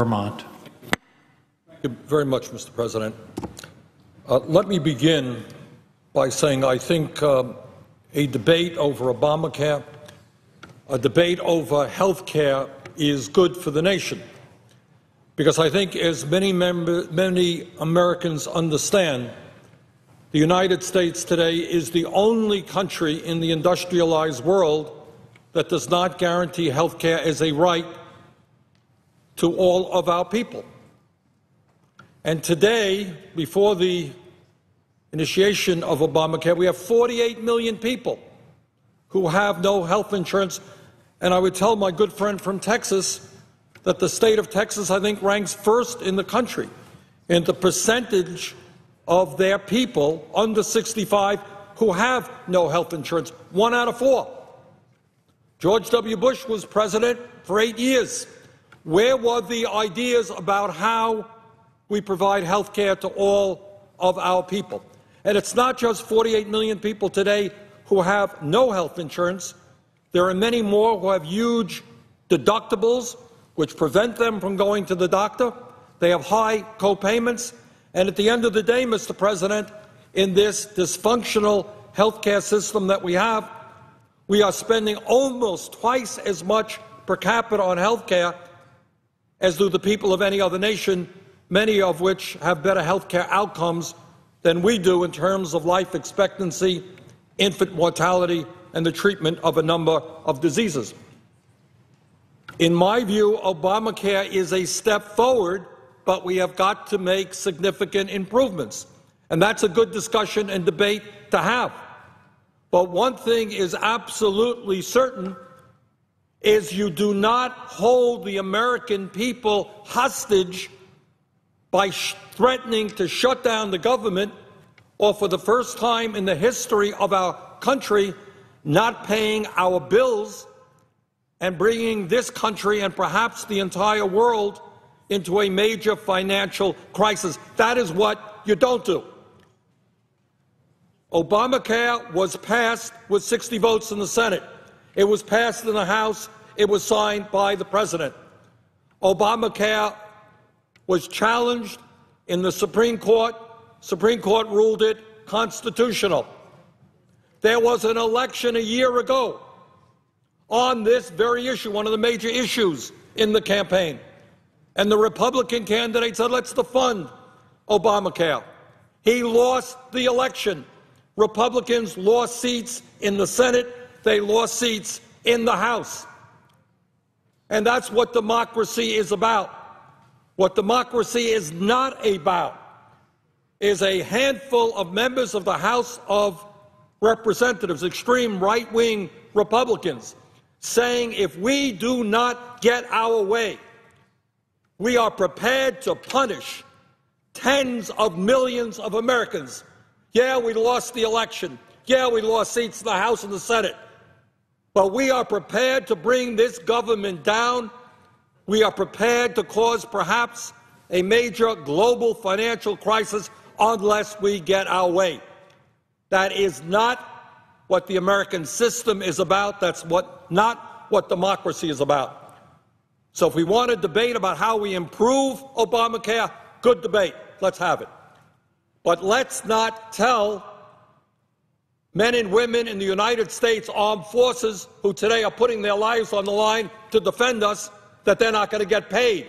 Vermont. Thank you very much, Mr. President. Let me begin by saying I think a debate over Obamacare, a debate over health care is good for the nation, because I think, as many Americans understand, the United States today is the only country in the industrialized world that does not guarantee health care as a right to all of our people. And today, before the initiation of Obamacare, we have 48 million people who have no health insurance. And I would tell my good friend from Texas that the state of Texas, I think, ranks first in the country in the percentage of their people under 65 who have no health insurance. 1 out of 4. George W. Bush was president for 8 years. Where were the ideas about how we provide health care to all of our people? And it's not just 48 million people today who have no health insurance. There are many more who have huge deductibles, which prevent them from going to the doctor. They have high co-payments. And at the end of the day, Mr. President, in this dysfunctional health care system that we have, we are spending almost twice as much per capita on health care as do the people of any other nation, many of which have better health care outcomes than we do in terms of life expectancy, infant mortality, and the treatment of a number of diseases. In my view, Obamacare is a step forward, but we have got to make significant improvements. And that's a good discussion and debate to have. But one thing is absolutely certain, is you do not hold the American people hostage by threatening to shut down the government, or for the first time in the history of our country, not paying our bills and bringing this country and perhaps the entire world into a major financial crisis. That is what you don't do. Obamacare was passed with 60 votes in the Senate. It was passed in the House. It was signed by the President. Obamacare was challenged in the Supreme Court. Supreme Court ruled it constitutional. There was an election a year ago on this very issue, one of the major issues in the campaign. And the Republican candidate said, let's defund Obamacare. He lost the election. Republicans lost seats in the Senate. They lost seats in the House. And that's what democracy is about. What democracy is not about is a handful of members of the House of Representatives, extreme right-wing Republicans, saying if we do not get our way, we are prepared to punish tens of millions of Americans. Yeah, we lost the election. Yeah, we lost seats in the House and the Senate. But we are prepared to bring this government down. We are prepared to cause perhaps a major global financial crisis unless we get our way. That is not what the American system is about. That's not what democracy is about. So if we want to debate about how we improve Obamacare, good debate. Let's have it. But let's not tell men and women in the United States Armed Forces who today are putting their lives on the line to defend us that they're not going to get paid.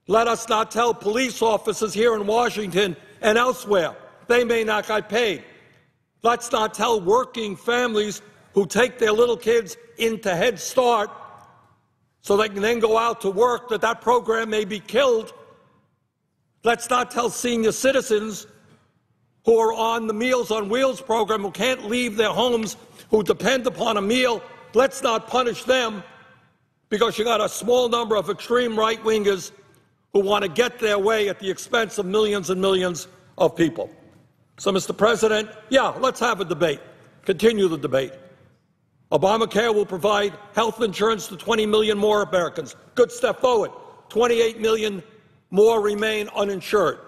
Let us not tell police officers here in Washington and elsewhere they may not get paid. Let's not tell working families who take their little kids into Head Start so they can then go out to work that that program may be killed. Let's not tell senior citizens who are on the Meals on Wheels program, who can't leave their homes, who depend upon a meal. Let's not punish them because you got a small number of extreme right-wingers who want to get their way at the expense of millions and millions of people. So, Mr. President, yeah, let's have a debate. Continue the debate. Obamacare will provide health insurance to 20 million more Americans. Good step forward. 28 million more remain uninsured.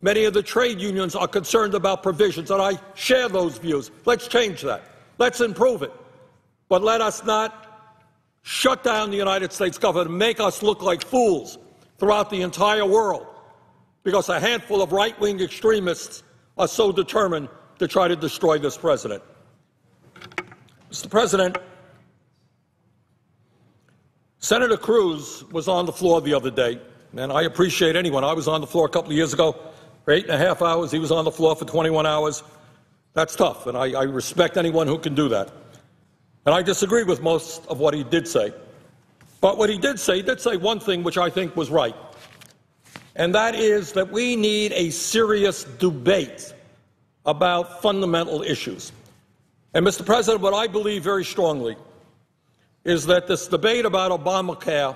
Many of the trade unions are concerned about provisions, and I share those views. Let's change that. Let's improve it. But let us not shut down the United States government and make us look like fools throughout the entire world because a handful of right-wing extremists are so determined to try to destroy this president. Mr. President, Senator Cruz was on the floor the other day, and I appreciate anyone. I was on the floor a couple of years ago for 8.5 hours. He was on the floor for 21 hours. That's tough, and I respect anyone who can do that. And I disagree with most of what he did say. But what he did say one thing which I think was right, and that is that we need a serious debate about fundamental issues. And, Mr. President, what I believe very strongly is that this debate about Obamacare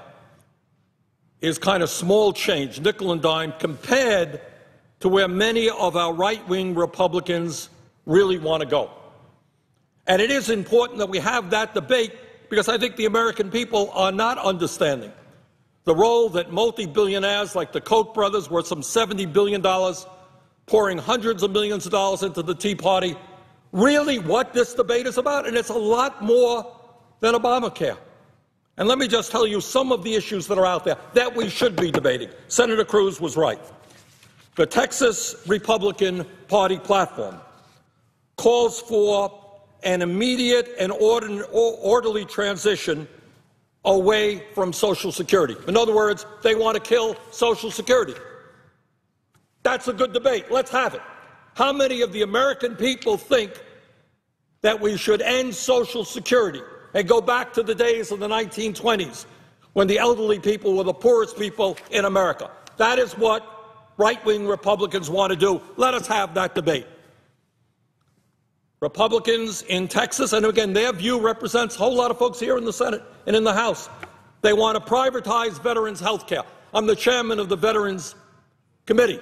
is kind of small change, nickel and dime, compared to where many of our right-wing Republicans really want to go. And it is important that we have that debate because I think the American people are not understanding the role that multi-billionaires like the Koch brothers, worth some $70 billion, pouring hundreds of millions of dollars into the Tea Party, really what this debate is about. And it's a lot more than Obamacare. And let me just tell you some of the issues that are out there that we should be debating. Senator Cruz was right. The Texas Republican Party platform calls for an immediate and orderly transition away from Social Security. In other words, they want to kill Social Security. That's a good debate. Let's have it. How many of the American people think that we should end Social Security and go back to the days of the 1920s when the elderly people were the poorest people in America? That is what right-wing Republicans want to do. Let us have that debate. Republicans in Texas, and again, their view represents a whole lot of folks here in the Senate and in the House. They want to privatize veterans' health care. I'm the chairman of the Veterans Committee,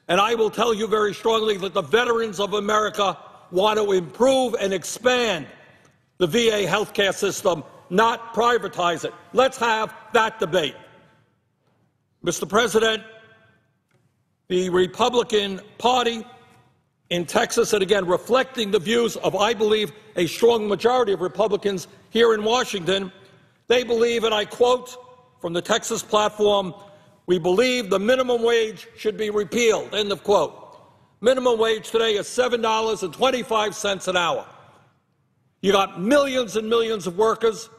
and I will tell you very strongly that the veterans of America want to improve and expand the VA health care system, not privatize it. Let's have that debate. Mr. President, the Republican Party in Texas, and again, reflecting the views of, I believe, a strong majority of Republicans here in Washington, they believe, and I quote from the Texas platform, "We believe the minimum wage should be repealed," end of quote. Minimum wage today is $7.25 an hour. You got millions and millions of workers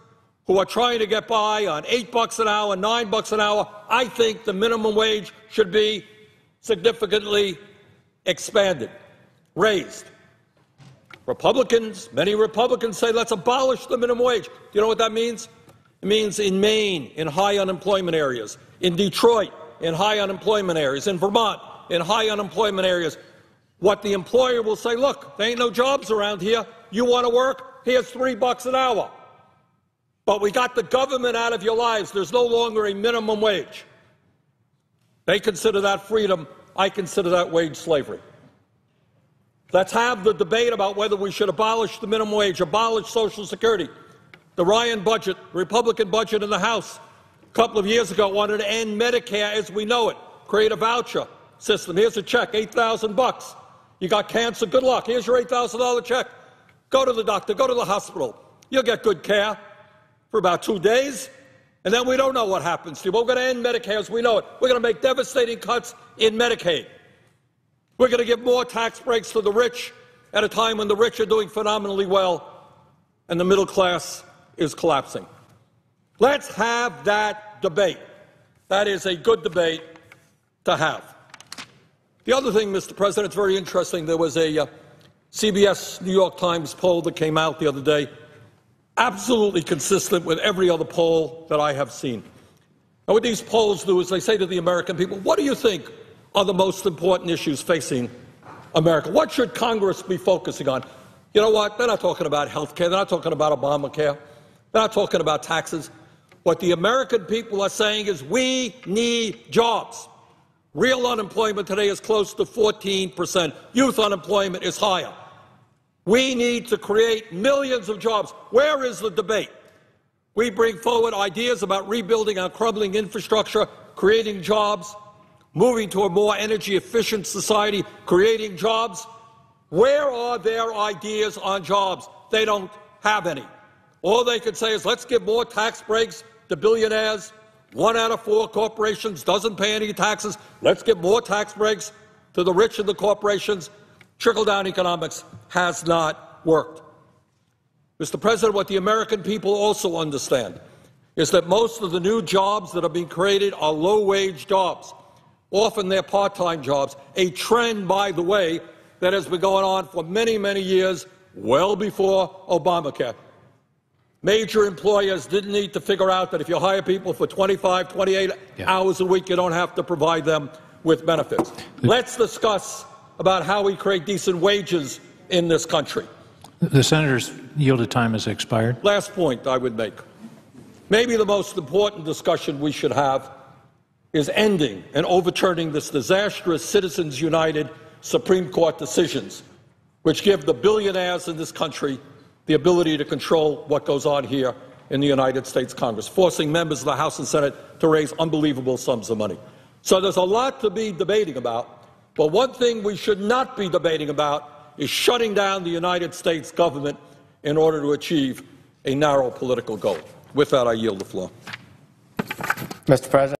who are trying to get by on $8 an hour, $9 an hour. I think the minimum wage should be significantly expanded, raised. Republicans, many Republicans say, let's abolish the minimum wage. Do you know what that means? It means in Maine, in high unemployment areas, in Detroit, in high unemployment areas, in Vermont, in high unemployment areas, what the employer will say, look, there ain't no jobs around here. You want to work? Here's $3 an hour. But we got the government out of your lives. There's no longer a minimum wage. They consider that freedom. I consider that wage slavery. Let's have the debate about whether we should abolish the minimum wage, abolish Social Security. The Ryan budget, Republican budget in the House, a couple of years ago wanted to end Medicare as we know it, create a voucher system. Here's a check, $8,000. You got cancer, good luck. Here's your $8,000 check. Go to the doctor, go to the hospital. You'll get good care for about 2 days, and then we don't know what happens to you. But we're going to end Medicare as we know it. We're going to make devastating cuts in Medicaid. We're going to give more tax breaks to the rich at a time when the rich are doing phenomenally well and the middle class is collapsing. Let's have that debate. That is a good debate to have. The other thing, Mr. President, it's very interesting. There was a CBS New York Times poll that came out the other day, absolutely consistent with every other poll that I have seen. And what these polls do is they say to the American people, what do you think are the most important issues facing America? What should Congress be focusing on? You know what? They're not talking about health care. They're not talking about Obamacare. They're not talking about taxes. What the American people are saying is we need jobs. Real unemployment today is close to 14%. Youth unemployment is higher. We need to create millions of jobs. Where is the debate? We bring forward ideas about rebuilding our crumbling infrastructure, creating jobs, moving to a more energy-efficient society, creating jobs. Where are their ideas on jobs? They don't have any. All they could say is, let's give more tax breaks to billionaires. 1 out of 4 corporations doesn't pay any taxes. Let's give more tax breaks to the rich and the corporations. Trickle-down economics has not worked. Mr. President, what the American people also understand is that most of the new jobs that are being created are low-wage jobs. Often they're part-time jobs, a trend, by the way, that has been going on for many, many years, well before Obamacare. Major employers didn't need to figure out that if you hire people for 25, 28 hours a week, you don't have to provide them with benefits. Let's discuss about how we create decent wages in this country. The senator's yielded time has expired. Last point I would make. Maybe the most important discussion we should have is ending and overturning this disastrous Citizens United Supreme Court decisions, which give the billionaires in this country the ability to control what goes on here in the United States Congress, forcing members of the House and Senate to raise unbelievable sums of money. So there's a lot to be debating about, but one thing we should not be debating about is shutting down the United States government in order to achieve a narrow political goal. With that, I yield the floor. Mr. President.